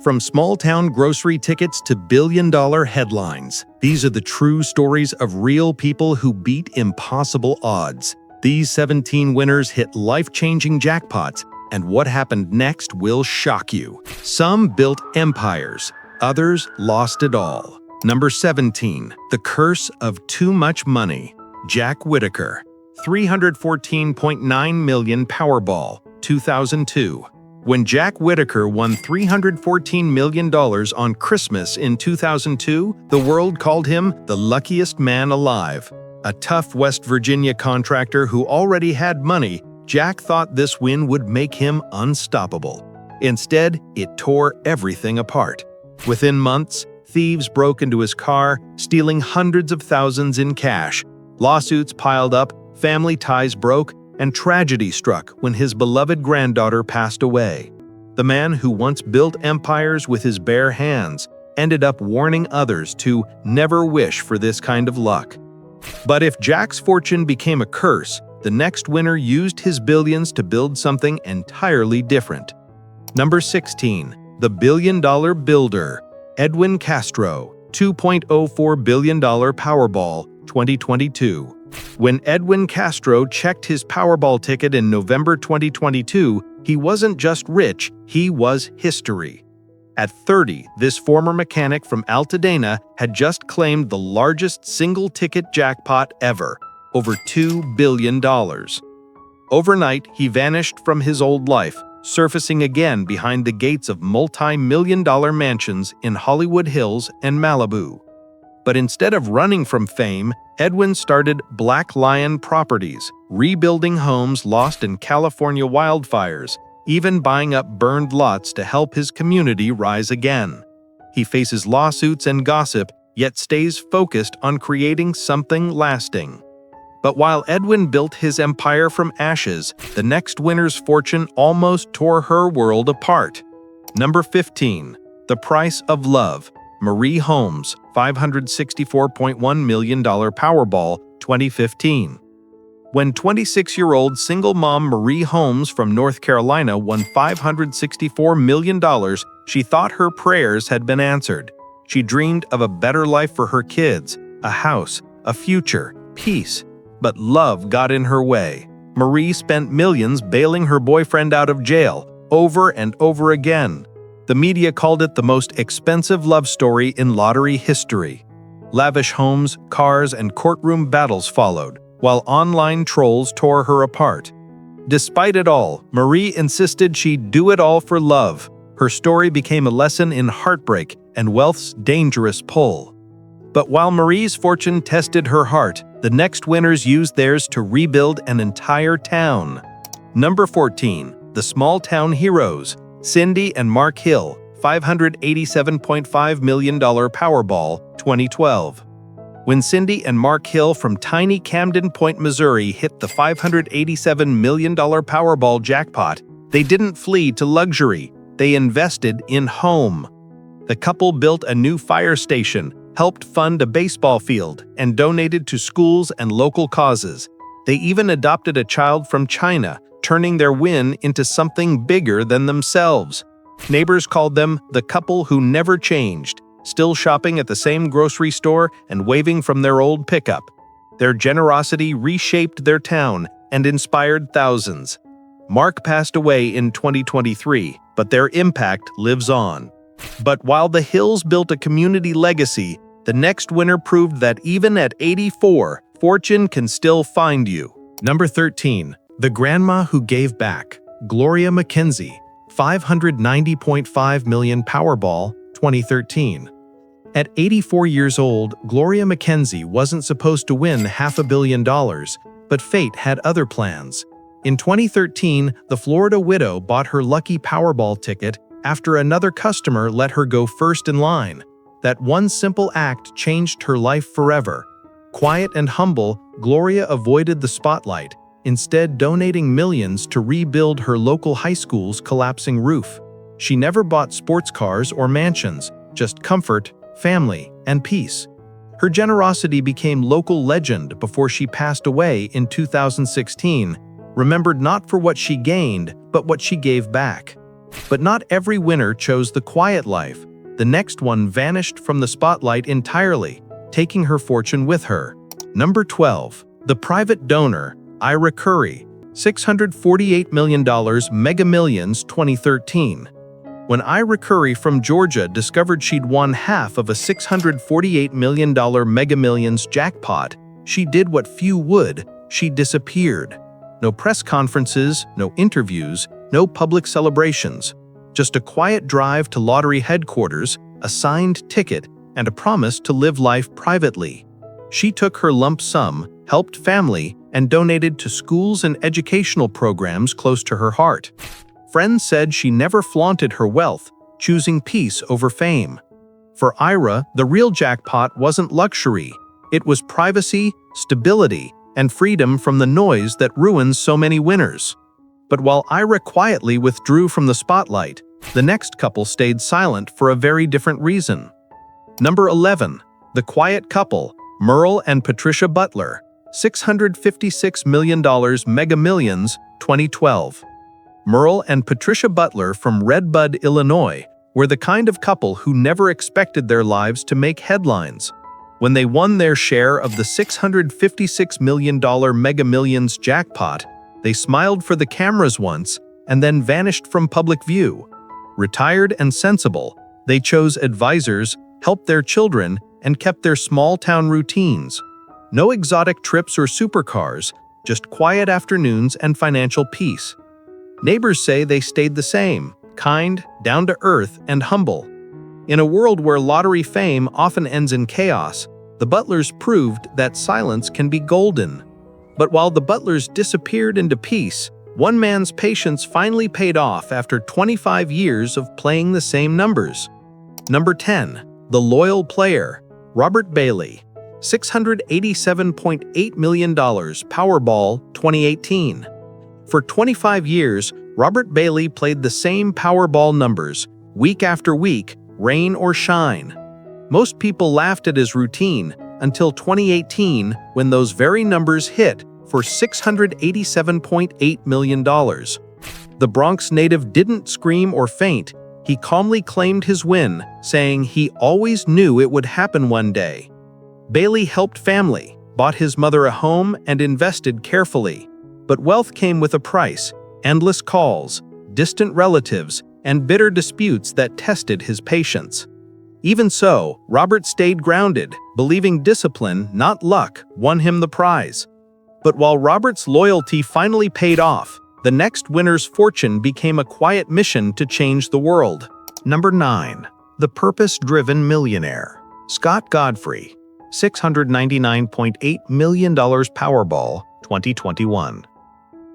From small-town grocery tickets to billion-dollar headlines, these are the true stories of real people who beat impossible odds. These 17 winners hit life-changing jackpots, and what happened next will shock you. Some built empires, others lost it all. Number 17. The Curse of Too Much Money. Jack Whittaker. 314.9 million Powerball, 2002. When Jack Whittaker won $314 million on Christmas in 2002, the world called him the luckiest man alive. A tough West Virginia contractor who already had money, Jack thought this win would make him unstoppable. Instead, it tore everything apart. Within months, thieves broke into his car, stealing hundreds of thousands in cash. Lawsuits piled up, family ties broke, and tragedy struck when his beloved granddaughter passed away. The man who once built empires with his bare hands ended up warning others to never wish for this kind of luck. But if Jack's fortune became a curse, the next winner used his billions to build something entirely different. Number 16. The Billion-Dollar Builder. Edwin Castro. $2.04 billion Powerball, 2022. When Edwin Castro checked his Powerball ticket in November 2022, he wasn't just rich, he was history. At 30, this former mechanic from Altadena had just claimed the largest single-ticket jackpot ever, over $2 billion. Overnight, he vanished from his old life, surfacing again behind the gates of multi-million-dollar mansions in Hollywood Hills and Malibu. But instead of running from fame, Edwin started Black Lion Properties, rebuilding homes lost in California wildfires, even buying up burned lots to help his community rise again. He faces lawsuits and gossip, yet stays focused on creating something lasting. But while Edwin built his empire from ashes, the next winner's fortune almost tore her world apart. Number 15. The Price of Love. Marie Holmes, $564.1 million Powerball, 2015. When 26-year-old single mom Marie Holmes from North Carolina won $564 million, she thought her prayers had been answered. She dreamed of a better life for her kids, a house, a future, peace. But love got in her way. Marie spent millions bailing her boyfriend out of jail, over and over again. The media called it the most expensive love story in lottery history. Lavish homes, cars, and courtroom battles followed, while online trolls tore her apart. Despite it all, Marie insisted she'd do it all for love. Her story became a lesson in heartbreak and wealth's dangerous pull. But while Marie's fortune tested her heart, the next winners used theirs to rebuild an entire town. Number 14. The Small Town Heroes. Cindy and Mark Hill, $587.5 million Powerball, 2012. When Cindy and Mark Hill from tiny Camden Point, Missouri hit the $587 million Powerball jackpot, they didn't flee to luxury, they invested in home. The couple built a new fire station, helped fund a baseball field, and donated to schools and local causes. They even adopted a child from China, turning their win into something bigger than themselves. Neighbors called them the couple who never changed, still shopping at the same grocery store and waving from their old pickup. Their generosity reshaped their town and inspired thousands. Mark passed away in 2023, but their impact lives on. But while the Hills built a community legacy, the next winner proved that even at 84, fortune can still find you. Number 13. The Grandma Who Gave Back. Gloria MacKenzie, $590.5 million Powerball, 2013. At 84 years old, Gloria MacKenzie wasn't supposed to win $500 million, but fate had other plans. In 2013, the Florida widow bought her lucky Powerball ticket after another customer let her go first in line. That one simple act changed her life forever. Quiet and humble, Gloria avoided the spotlight, instead donating millions to rebuild her local high school's collapsing roof. She never bought sports cars or mansions, just comfort, family, and peace. Her generosity became local legend before she passed away in 2016, remembered not for what she gained, but what she gave back. But not every winner chose the quiet life. The next one vanished from the spotlight entirely, taking her fortune with her. Number 12. The private donor, Ira Curry, $648 million Mega Millions 2013. When Ira Curry from Georgia discovered she'd won half of a $648 million Mega Millions jackpot, she did what few would: she disappeared. No press conferences, no interviews, no public celebrations. Just a quiet drive to lottery headquarters, a signed ticket, and a promise to live life privately. She took her lump sum, helped family, and donated to schools and educational programs close to her heart. Friends said she never flaunted her wealth, choosing peace over fame. For Ira, the real jackpot wasn't luxury. It was privacy, stability, and freedom from the noise that ruins so many winners. But while Ira quietly withdrew from the spotlight, the next couple stayed silent for a very different reason. Number 11. The quiet couple, Merle and Patricia Butler, $656 million Mega Millions 2012. Merle and Patricia Butler from Red Bud, Illinois, were the kind of couple who never expected their lives to make headlines. When they won their share of the $656 million Mega Millions jackpot, they smiled for the cameras once and then vanished from public view. Retired and sensible, they chose advisors, helped their children, and kept their small-town routines. No exotic trips or supercars, just quiet afternoons and financial peace. Neighbors say they stayed the same, kind, down-to-earth, and humble. In a world where lottery fame often ends in chaos, the Butlers proved that silence can be golden. But while the Butlers disappeared into peace, one man's patience finally paid off after 25 years of playing the same numbers. Number 10. The loyal player, Robert Bailey, $687.8 million Powerball 2018. For 25 years, Robert Bailey played the same Powerball numbers, week after week, rain or shine. Most people laughed at his routine until 2018, when those very numbers hit for $687.8 million. The Bronx native didn't scream or faint. He calmly claimed his win, saying he always knew it would happen one day. Bailey helped family, bought his mother a home, and invested carefully. But wealth came with a price: endless calls, distant relatives, and bitter disputes that tested his patience. Even so, Robert stayed grounded, believing discipline, not luck, won him the prize. But while Robert's loyalty finally paid off, the next winner's fortune became a quiet mission to change the world. Number 9. The purpose-driven millionaire, Scott Godfrey, $699.8 million Powerball 2021.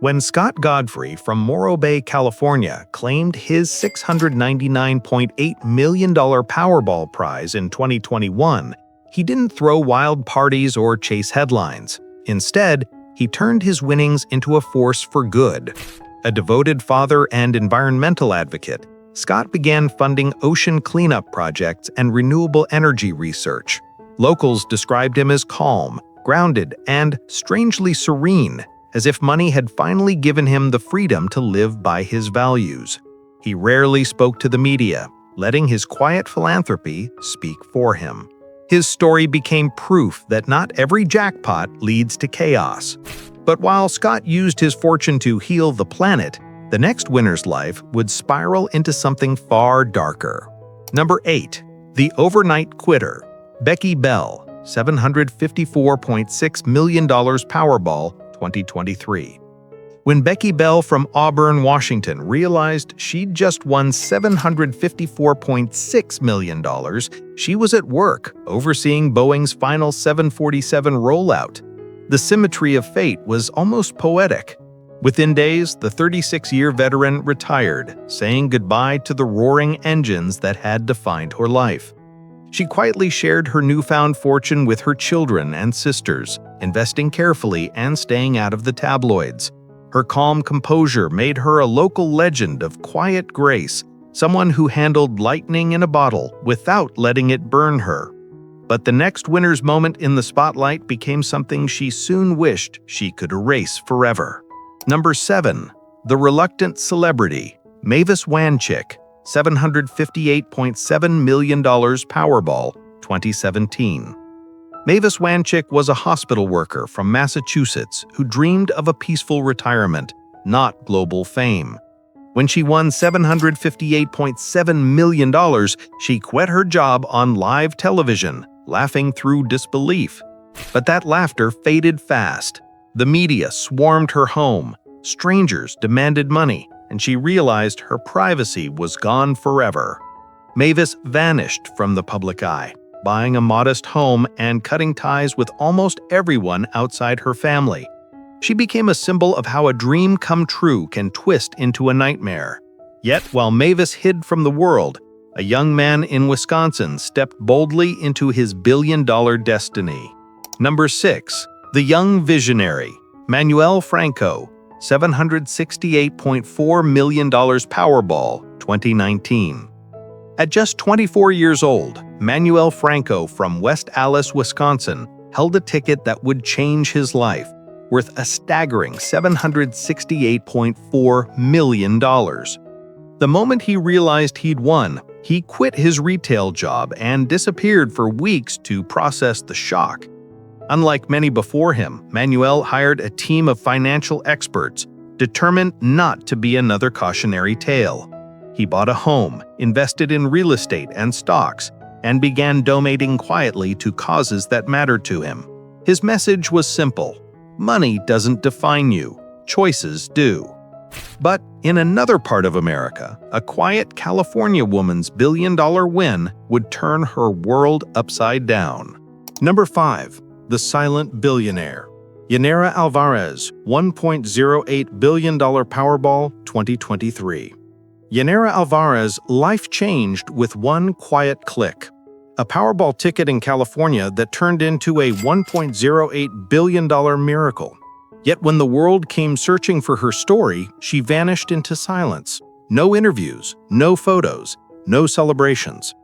When Scott Godfrey from Morro Bay, California, claimed his $699.8 million Powerball prize in 2021, he didn't throw wild parties or chase headlines. Instead, he turned his winnings into a force for good. A devoted father and environmental advocate, Scott began funding ocean cleanup projects and renewable energy research. Locals described him as calm, grounded, and strangely serene, as if money had finally given him the freedom to live by his values. He rarely spoke to the media, letting his quiet philanthropy speak for him. His story became proof that not every jackpot leads to chaos. But while Scott used his fortune to heal the planet, the next winner's life would spiral into something far darker. Number 8. The overnight quitter, Becky Bell, $754.6 million Powerball 2023. When Becky Bell from Auburn, Washington realized she'd just won $754.6 million, she was at work, overseeing Boeing's final 747 rollout. The symmetry of fate was almost poetic. Within days, the 36-year veteran retired, saying goodbye to the roaring engines that had defined her life. She quietly shared her newfound fortune with her children and sisters, investing carefully and staying out of the tabloids. Her calm composure made her a local legend of quiet grace, someone who handled lightning in a bottle without letting it burn her. But the next winner's moment in the spotlight became something she soon wished she could erase forever. Number 7. The reluctant celebrity, Mavis Wanczyk, $758.7 million Powerball, 2017. Mavis Wanczyk was a hospital worker from Massachusetts who dreamed of a peaceful retirement, not global fame. When she won $758.7 million, she quit her job on live television, laughing through disbelief. But that laughter faded fast. The media swarmed her home, strangers demanded money, and she realized her privacy was gone forever. Mavis vanished from the public eye, buying a modest home and cutting ties with almost everyone outside her family. She became a symbol of how a dream come true can twist into a nightmare. Yet, while Mavis hid from the world, a young man in Wisconsin stepped boldly into his billion-dollar destiny. Number 6. The Young Visionary, Manuel Franco, $768.4 million Powerball, 2019. At just 24 years old, Manuel Franco from West Allis, Wisconsin, held a ticket that would change his life, worth a staggering $768.4 million. The moment he realized he'd won, he quit his retail job and disappeared for weeks to process the shock. Unlike many before him, Manuel hired a team of financial experts, determined not to be another cautionary tale. He bought a home, invested in real estate and stocks, and began donating quietly to causes that mattered to him. His message was simple: money doesn't define you, choices do. But in another part of America, a quiet California woman's billion-dollar win would turn her world upside down. Number 5. The Silent Billionaire, Yanira Alvarez, $1.08 billion Powerball, 2023. Yanira Alvarez's life changed with one quiet click. A Powerball ticket in California that turned into a $1.08 billion miracle. Yet when the world came searching for her story, she vanished into silence. No interviews, no photos, no celebrations.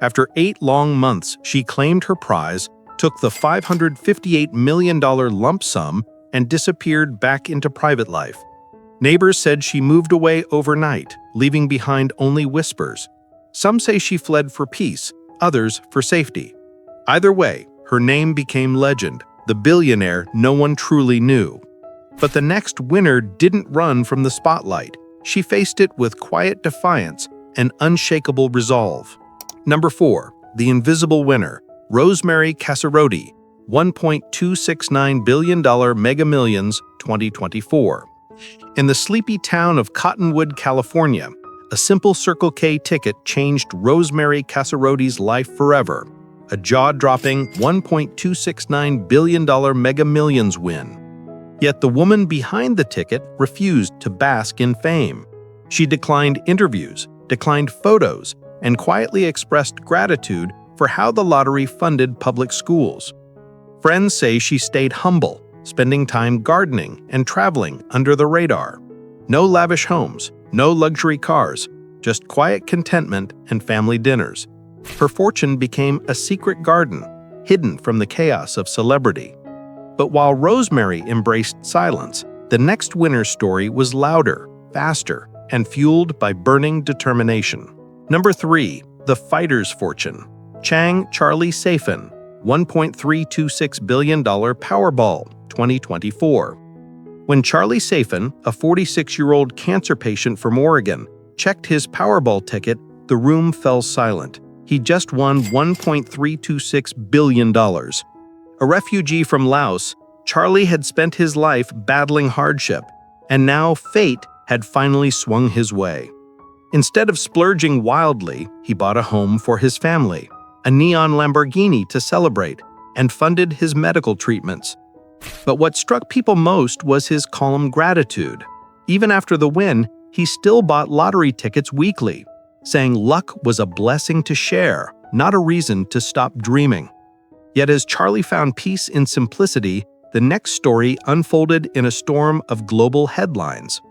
After 8 long months, she claimed her prize, took the $558 million lump sum, and disappeared back into private life. Neighbors said she moved away overnight, leaving behind only whispers. Some say she fled for peace, others for safety. Either way, her name became legend, the billionaire no one truly knew. But the next winner didn't run from the spotlight. She faced it with quiet defiance and unshakable resolve. Number 4. The Invisible Winner, Rosemary Casarotti, $1.269 billion Mega Millions, 2024. In the sleepy town of Cottonwood, California, a simple Circle K ticket changed Rosemary Casarotti's life forever. A jaw-dropping $1.269 billion Mega Millions win. Yet the woman behind the ticket refused to bask in fame. She declined interviews, declined photos, and quietly expressed gratitude for how the lottery funded public schools. Friends say she stayed humble, spending time gardening and traveling under the radar. No lavish homes, no luxury cars, just quiet contentment and family dinners. Her fortune became a secret garden, hidden from the chaos of celebrity. But while Rosemary embraced silence, the next winner's story was louder, faster, and fueled by burning determination. Number 3. The Fighter's Fortune, Cheng Charlie Saephan, $1.326 billion Powerball, 2024. When Charlie Saephan, a 46-year-old cancer patient from Oregon, checked his Powerball ticket, the room fell silent. He just won $1.326 billion. A refugee from Laos, Charlie had spent his life battling hardship, and now fate had finally swung his way. Instead of splurging wildly, he bought a home for his family, a neon Lamborghini to celebrate, and funded his medical treatments. But what struck people most was his calm gratitude. Even after the win, he still bought lottery tickets weekly, saying luck was a blessing to share, not a reason to stop dreaming. Yet as Charlie found peace in simplicity, the next story unfolded in a storm of global headlines.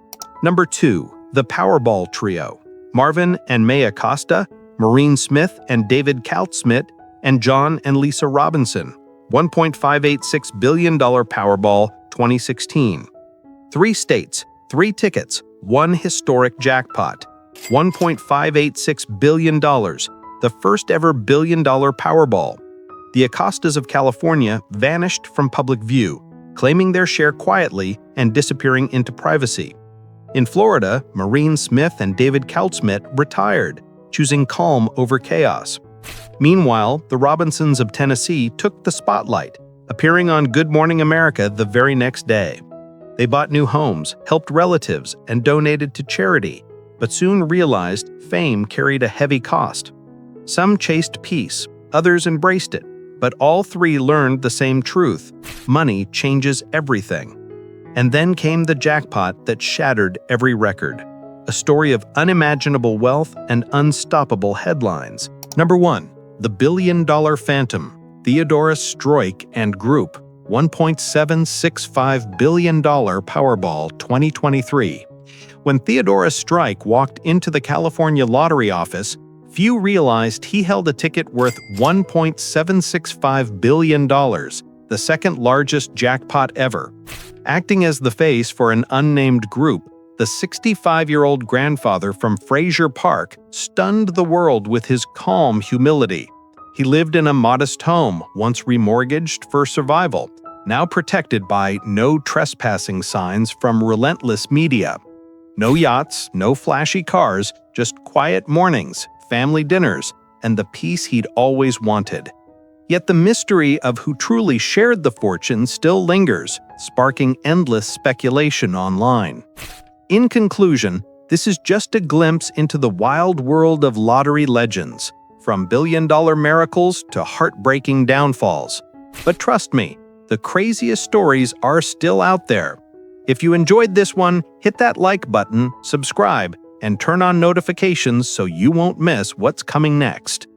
Number 2. The Powerball Trio, Marvin and May Acosta, Maureen Smith and David Kaltschmidt, and John and Lisa Robinson, $1.586 billion Powerball, 2016. 3 states, 3 tickets, 1 historic jackpot. $1.586 billion, the first ever billion-dollar Powerball. The Acostas of California vanished from public view, claiming their share quietly and disappearing into privacy. In Florida, Maureen Smith and David Kaltschmidt retired, choosing calm over chaos. Meanwhile, the Robinsons of Tennessee took the spotlight, appearing on Good Morning America the very next day. They bought new homes, helped relatives, and donated to charity, but soon realized fame carried a heavy cost. Some chased peace, others embraced it, but all three learned the same truth: money changes everything. And then came the jackpot that shattered every record. A story of unimaginable wealth and unstoppable headlines. Number 1. The Billion-Dollar Phantom, Theodorus, Struyck and Group, $1.765 billion Powerball 2023. When Theodorus Struyck walked into the California lottery office, few realized he held a ticket worth $1.765 billion, the second largest jackpot ever. Acting as the face for an unnamed group, the 65-year-old grandfather from Frazier Park stunned the world with his calm humility. He lived in a modest home, once remortgaged for survival, now protected by no trespassing signs from relentless media. No yachts, no flashy cars, just quiet mornings, family dinners, and the peace he'd always wanted. Yet the mystery of who truly shared the fortune still lingers, sparking endless speculation online. In conclusion, this is just a glimpse into the wild world of lottery legends, from billion-dollar miracles to heartbreaking downfalls. But trust me, the craziest stories are still out there. If you enjoyed this one, hit that like button, subscribe, and turn on notifications so you won't miss what's coming next.